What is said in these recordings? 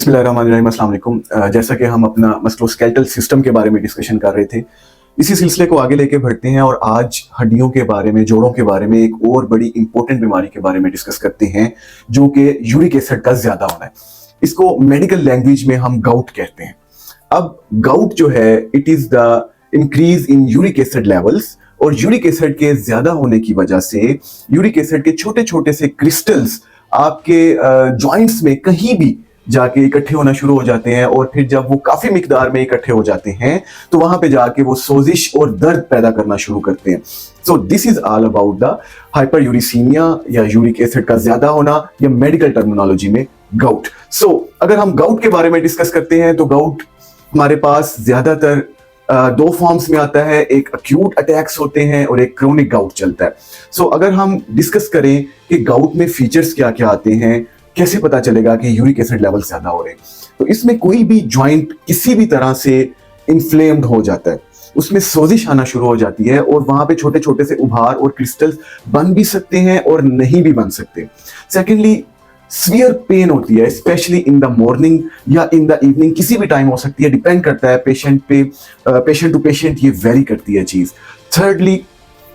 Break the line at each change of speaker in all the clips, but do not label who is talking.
बिस्मिल्लाहिर्रहमानिर्रहीम, अस्सलाम वालेकुम। जैसा कि हम अपना मस्कुलोस्केलेटल सिस्टम के बारे में डिस्कशन कर रहे थे, इसी सिलसिले को आगे लेके बढ़ते हैं और आज हड्डियों के बारे में, जोड़ों के बारे में एक और बड़ी इंपॉर्टेंट बीमारी के बारे में डिस्कस करते हैं, जो कि यूरिक एसिड का ज्यादा होना है। इसको मेडिकल लैंग्वेज में हम गाउट कहते हैं। अब गाउट जो है, it is the increase in uric acid levels, और यूरिक एसिड के ज्यादा होने की वजह से यूरिक एसिड के छोटे छोटे से क्रिस्टल्स आपके जॉइंट्स में कहीं भी जाके इकट्ठे होना शुरू हो जाते हैं, और फिर जब वो काफी मिकदार में इकट्ठे हो जाते हैं तो वहां पे जाके वो सोजिश और दर्द पैदा करना शुरू करते हैं। So this is all about the hyperuricemia या यूरिक एसिड का ज्यादा होना, या मेडिकल टर्मिनोलॉजी में गाउट। सो अगर हम गाउट के बारे में डिस्कस करते हैं तो गाउट हमारे पास ज्यादातर दो फॉर्म्स में आता है। एक अक्यूट अटैक्स होते हैं और एक क्रोनिक गाउट चलता है। सो अगर हम डिस्कस करें कि गाउट में फीचर्स क्या क्या आते हैं, कैसे पता चलेगा कि यूरिक एसिड लेवल ज्यादा हो रहे हैं, तो इसमें कोई भी जॉइंट किसी भी तरह से इन्फ्लेम्ड हो जाता है, उसमें सोजिश आना शुरू हो जाती है, और वहां पे छोटे छोटे से उभार और क्रिस्टल्स बन भी सकते हैं और नहीं भी बन सकते। सेकेंडली, सीवियर पेन होती है, स्पेशली इन द मॉर्निंग या इन द इवनिंग, किसी भी टाइम हो सकती है, डिपेंड करता है पेशेंट पे, पेशेंट टू पेशेंट ये वेरी करती है चीज। थर्डली,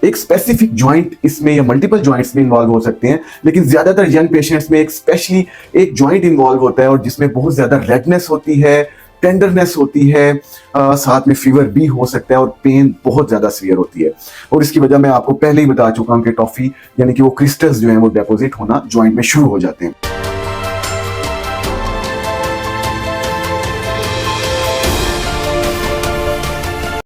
एक स्पेसिफिक जॉइंट इसमें या मल्टीपल जॉइंट्स में इन्वॉल्व हो सकते हैं, लेकिन ज्यादातर यंग पेशेंट्स में एक स्पेशली एक जॉइंट इन्वॉल्व होता है और जिसमें बहुत ज्यादा रेडनेस होती है, टेंडरनेस होती है, साथ में फीवर भी हो सकता है और पेन बहुत ज्यादा सीवियर होती है। और इसकी वजह मैं आपको पहले ही बता चुका हूं कि टॉफी यानी कि वो क्रिस्टल्स जो हैं वो डिपॉजिट होना जॉइंट में शुरू हो जाते हैं।